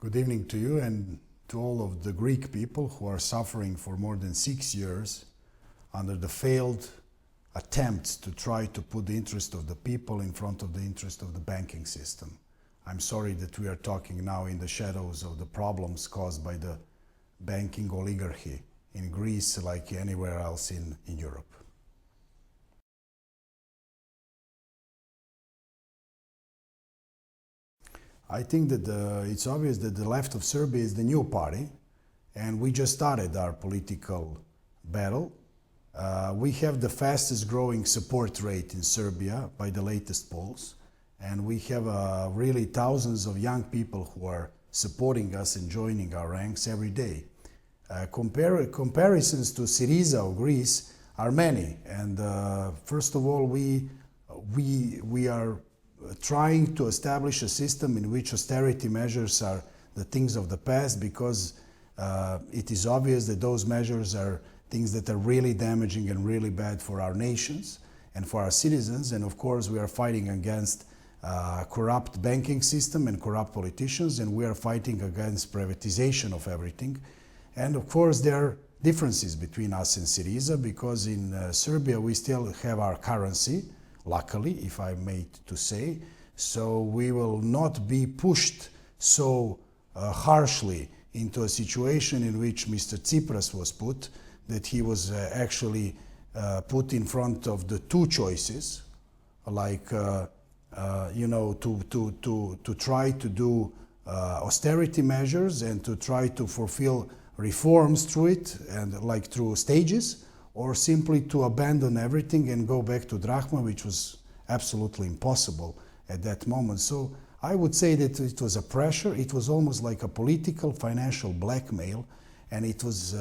Good evening to you and to all of the Greek people who are suffering for more than 6 years under the failed attempts to try to put the interest of the people in front of the interest of the banking system. I'm sorry that we are talking now in the shadows of the problems caused by the banking oligarchy in Greece like anywhere else in Europe. I think that it's obvious that the left of Serbia is the new party, and we just started our political battle. We have the fastest growing support rate in Serbia by the latest polls, and we have really thousands of young people who are supporting us and joining our ranks every day. Comparisons to Sirizom of Greece are many, and first of all, we are trying to establish a system in which austerity measures are the things of the past, because it is obvious that those measures are things that are really damaging and really bad for our nations and for our citizens. And of course, we are fighting against corrupt banking system and corrupt politicians, and we are fighting against privatization of everything. And of course, there are differences between us and Syriza, because in Serbia we still have our currency, luckily, if I may to say, so we will not be pushed so harshly into a situation in which Mr. Tsipras was put, that he was actually put in front of the two choices, like you know, to try to do austerity measures and to try to fulfill reforms through it, and like through stages, or simply to abandon everything and go back to drachma, which was absolutely impossible at that moment. So I would say that it was a pressure, it was almost like a political, financial blackmail, and it was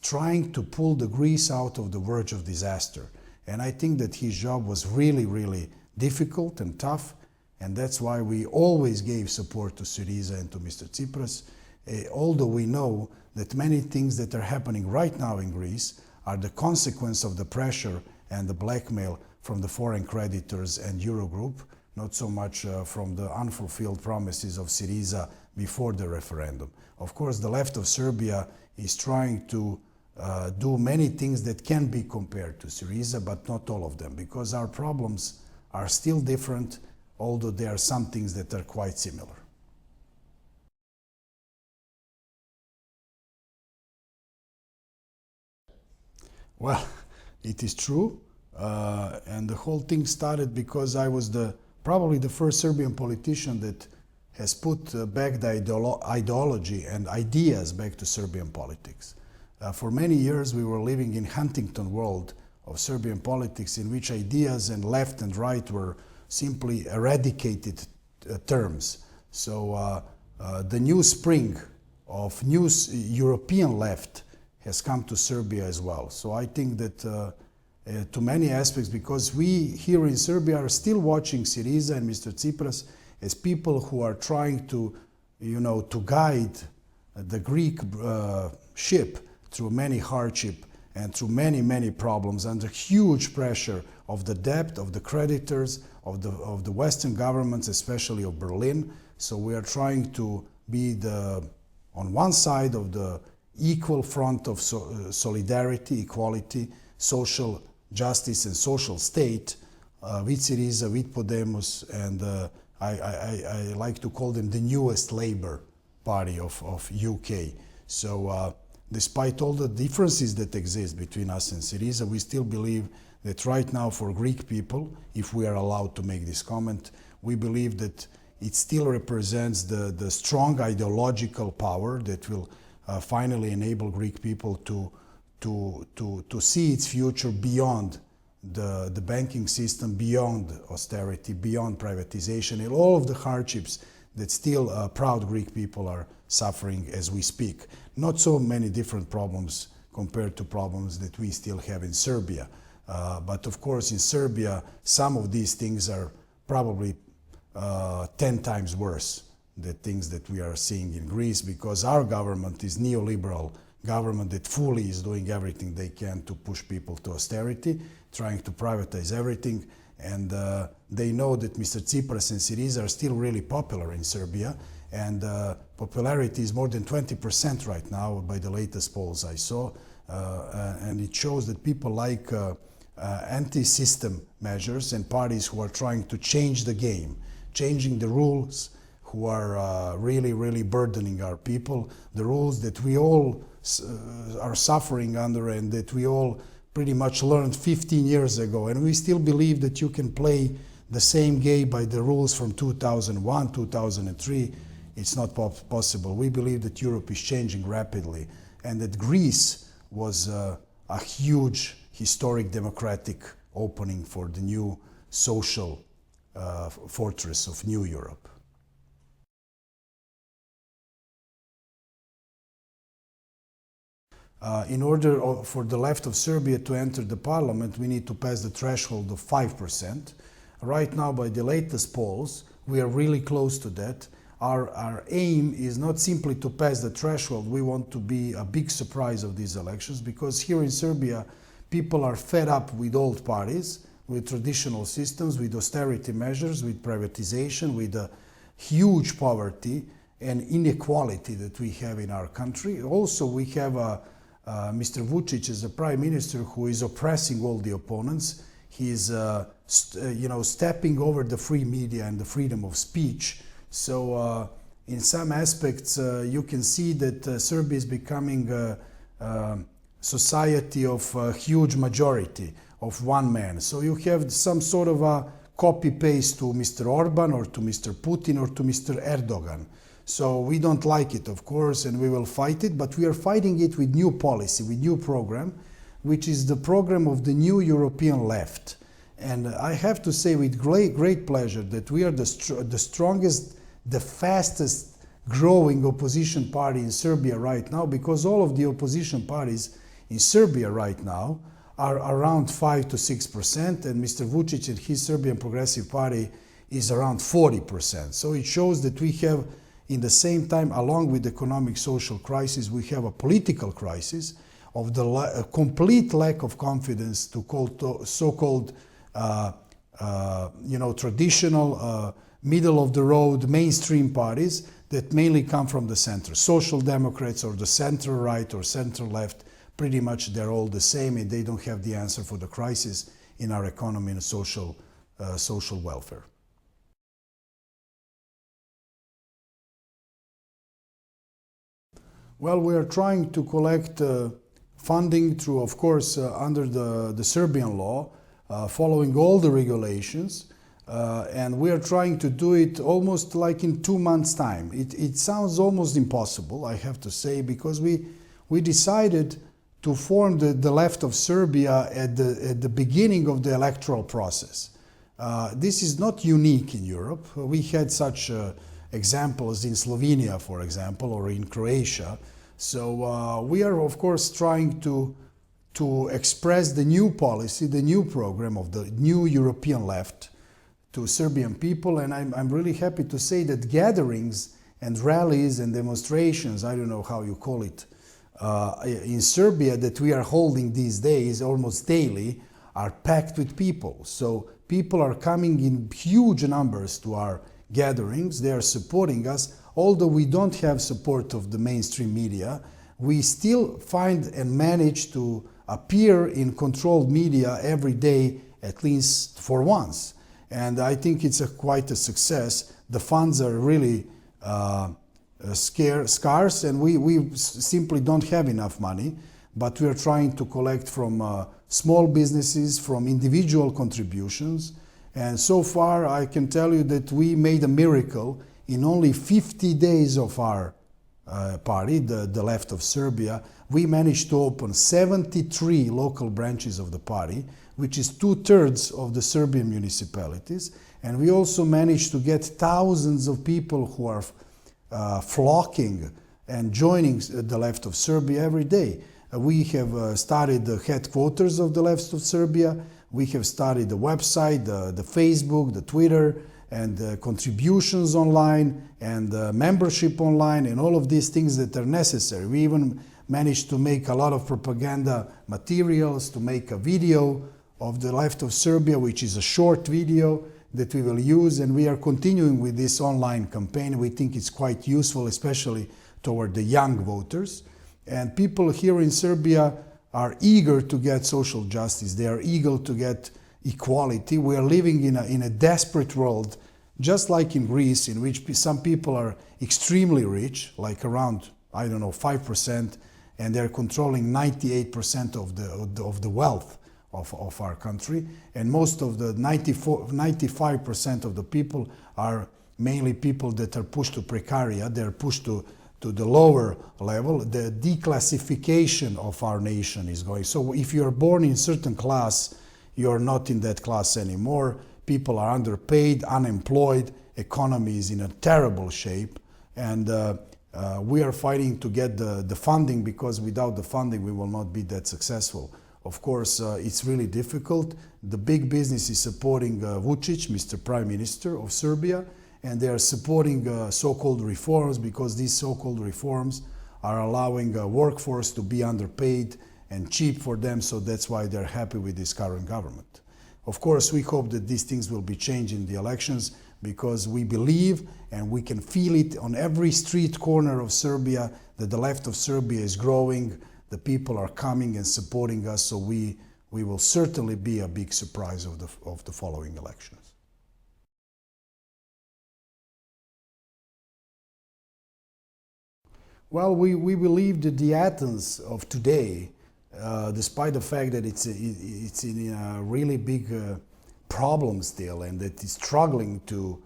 trying to pull the Greece out of the verge of disaster. And I think that his job was really, really difficult and tough, and that's why we always gave support to Syriza and to Mr. Tsipras, although we know that many things that are happening right now in Greece are the consequence of the pressure and the blackmail from the foreign creditors and Eurogroup, not so much from the unfulfilled promises of Syriza before the referendum. Of course, the left of Serbia is trying to do many things that can be compared to Syriza, but not all of them, because our problems are still different, although there are some things that are quite similar. Well, it is true, and the whole thing started because I was probably the first Serbian politician that has put back the ideology and ideas back to Serbian politics. For many years we were living in Huntington world of Serbian politics, in which ideas and left and right were simply eradicated terms. So the new spring of new European left has come to Serbia as well. So I think that to many aspects, because we here in Serbia are still watching Syriza and Mr. Tsipras as people who are trying to, you know, to guide the Greek ship through many hardship and through many, many problems under huge pressure of the debt, of the creditors, of the Western governments, especially of Berlin. So we are trying to be on one side of the equal front of solidarity, equality, social justice and social state with Syriza, with Podemos, and I like to call them the newest Labour Party of UK. So despite all the differences that exist between us and Syriza, we still believe that right now for Greek people, if we are allowed to make this comment, we believe that it still represents the strong ideological power that will finally enable Greek people to see its future beyond the banking system, beyond austerity, beyond privatization, and all of the hardships that still proud Greek people are suffering as we speak. Not so many different problems compared to problems that we still have in Serbia. But of course in Serbia, some of these things are probably 10 times worse the things that we are seeing in Greece, because our government is neoliberal government that fully is doing everything they can to push people to austerity, trying to privatize everything, and they know that Mr. Tsipras and Syriza are still really popular in Serbia, and popularity is more than 20% right now by the latest polls I saw, and it shows that people like anti-system measures and parties who are trying to change the game, changing the rules, who are really burdening our people, the rules that we all are suffering under and that we all pretty much learned 15 years ago, and we still believe that you can play the same game by the rules from 2001, 2003. It's not possible. We believe that Europe is changing rapidly and that Greece was a huge historic democratic opening for the new social fortress of New Europe. In order for the left of Serbia to enter the parliament, we need to pass the threshold of 5%. Right now, by the latest polls, we are really close to that. Our aim is not simply to pass the threshold. We want to be a big surprise of these elections, because here in Serbia, people are fed up with old parties, with traditional systems, with austerity measures, with privatization, with the huge poverty and inequality that we have in our country. Also, we have Mr. Vučić as a prime minister who is oppressing all the opponents. He is, stepping over the free media and the freedom of speech. So, in some aspects, you can see that Serbia is becoming a society of a huge majority, of one man. So you have some sort of a copy-paste to Mr. Orban or to Mr. Putin or to Mr. Erdogan. So we don't like it, of course, and we will fight it, but we are fighting it with new policy, with new program, which is the program of the new European left. And I have to say with great pleasure that we are the strongest, the fastest growing opposition party in Serbia right now, because all of the opposition parties in Serbia right now are around 5 to 6%, and Mr. Vučić and his Serbian Progressive Party is around 40%. So it shows that we have, in the same time, along with the economic social crisis, we have a political crisis of the complete lack of confidence to so-called traditional, middle-of-the-road, mainstream parties that mainly come from the center. Social Democrats or the center-right or center-left, pretty much they're all the same, and they don't have the answer for the crisis in our economy and social welfare. Well, we are trying to collect funding through, of course, under the Serbian law, following all the regulations, and we are trying to do it almost like in 2 months' time. It sounds almost impossible, I have to say, because we decided to form the left of Serbia at the beginning of the electoral process. This is not unique in Europe. We had such examples in Slovenia, for example, or in Croatia. So we are, of course, trying to express the new policy, the new program of the new European left to Serbian people, and I'm really happy to say that gatherings and rallies and demonstrations, I don't know how you call it, in Serbia that we are holding these days almost daily are packed with people. So people are coming in huge numbers to our gatherings. They are supporting us. Although we don't have support of the mainstream media, we still find and manage to appear in controlled media every day, at least for once. And I think it's quite a success. The funds are really scarce, and we simply don't have enough money, but we are trying to collect from small businesses, from individual contributions, and so far I can tell you that we made a miracle. In only 50 days of our party, the left of Serbia, we managed to open 73 local branches of the party, which is 2/3 of the Serbian municipalities, and we also managed to get thousands of people who are flocking and joining the left of Serbia every day. We have started the headquarters of the left of Serbia. We have started the website, the Facebook, the Twitter, and contributions online, and membership online, and all of these things that are necessary. We even managed to make a lot of propaganda materials, to make a video of the left of Serbia, which is a short video, that we will use, and we are continuing with this online campaign. We think it's quite useful, especially toward the young voters. And people here in Serbia are eager to get social justice. They are eager to get equality. We are living in a desperate world, just like in Greece, in which some people are extremely rich, like around, I don't know, 5%, and they're controlling 98% of the wealth of our country. And most of the 95% of the people are mainly people that are pushed to precariat. They're pushed to the lower level. The declassification of our nation is going. So if you're born in a certain class, you're not in that class anymore. People are underpaid, unemployed, economy is in a terrible shape, and we are fighting to get the funding, because without the funding we will not be that successful. Of course, it's really difficult. The big business is supporting Vučić, Mr. Prime Minister of Serbia, and they are supporting so-called reforms, because these so-called reforms are allowing a workforce to be underpaid and cheap for them, so that's why they're happy with this current government. Of course, we hope that these things will be changed in the elections, because we believe and we can feel it on every street corner of Serbia that the left of Serbia is growing, the people are coming and supporting us, so we will certainly be a big surprise of the following elections. Well, we believe that the Athens of today, despite the fact that it's in a really big problem still, and that it's struggling to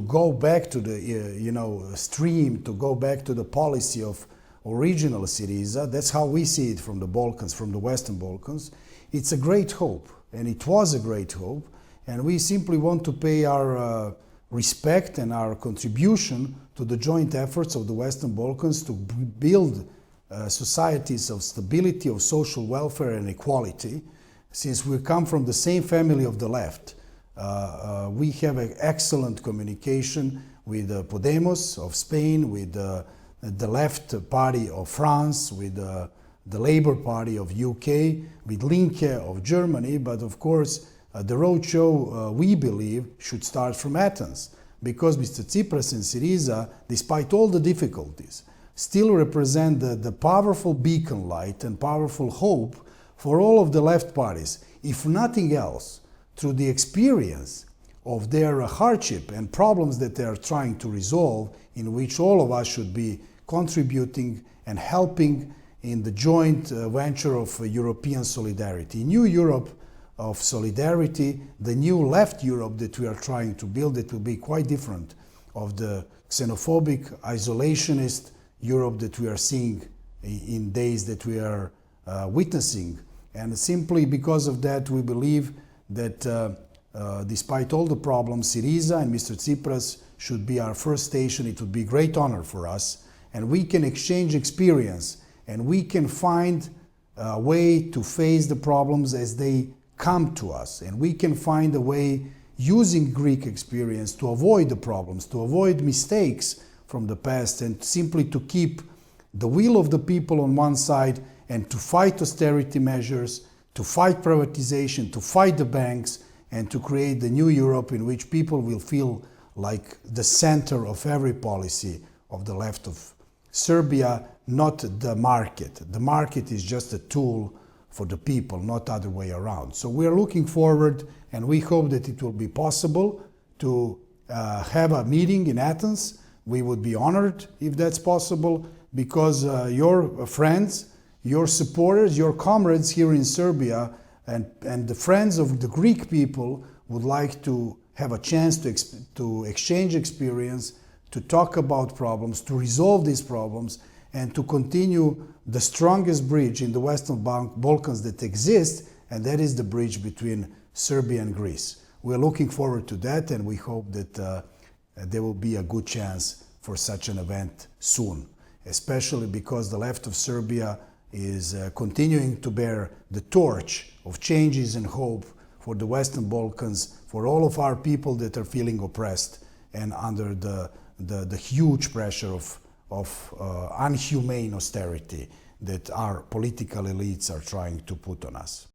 go back to the stream, to go back to the policy of original Syriza. That's how we see it from the Balkans, from the Western Balkans. It's a great hope, and it was a great hope, and we simply want to pay our respect and our contribution to the joint efforts of the Western Balkans to build societies of stability, of social welfare and equality. Since we come from the same family of the left, we have an excellent communication with Podemos of Spain, with the left party of France, with the Labour Party of UK, with Linke of Germany, but of course the roadshow, we believe, should start from Athens, because Mr. Tsipras and Syriza, despite all the difficulties, still represent the powerful beacon light and powerful hope for all of the left parties, if nothing else, through the experience of their hardship and problems that they are trying to resolve, in which all of us should be contributing and helping in the joint venture of European solidarity. New Europe of solidarity, the new left Europe that we are trying to build, it will be quite different of the xenophobic, isolationist Europe that we are seeing in days that we are witnessing. And simply because of that, we believe that despite all the problems, Syriza and Mr. Tsipras should be our first station. It would be a great honor for us, and we can exchange experience, and we can find a way to face the problems as they come to us, and we can find a way using Greek experience to avoid the problems, to avoid mistakes from the past, and simply to keep the will of the people on one side and to fight austerity measures, to fight privatization, to fight the banks, and to create the new Europe in which people will feel like the center of every policy of the left of Serbia, not the market. The market is just a tool for the people, not other way around. So we are looking forward, and we hope that it will be possible to have a meeting in Athens. We would be honored if that's possible, because your friends, your supporters, your comrades here in Serbia, and the friends of the Greek people would like to have a chance to exchange experience, to talk about problems, to resolve these problems, and to continue the strongest bridge in the Western Balkans that exists, and that is the bridge between Serbia and Greece. We're looking forward to that, and we hope that there will be a good chance for such an event soon, especially because the left of Serbia is continuing to bear the torch of changes and hope for the Western Balkans, for all of our people that are feeling oppressed and under the huge pressure of unhumane austerity that our political elites are trying to put on us.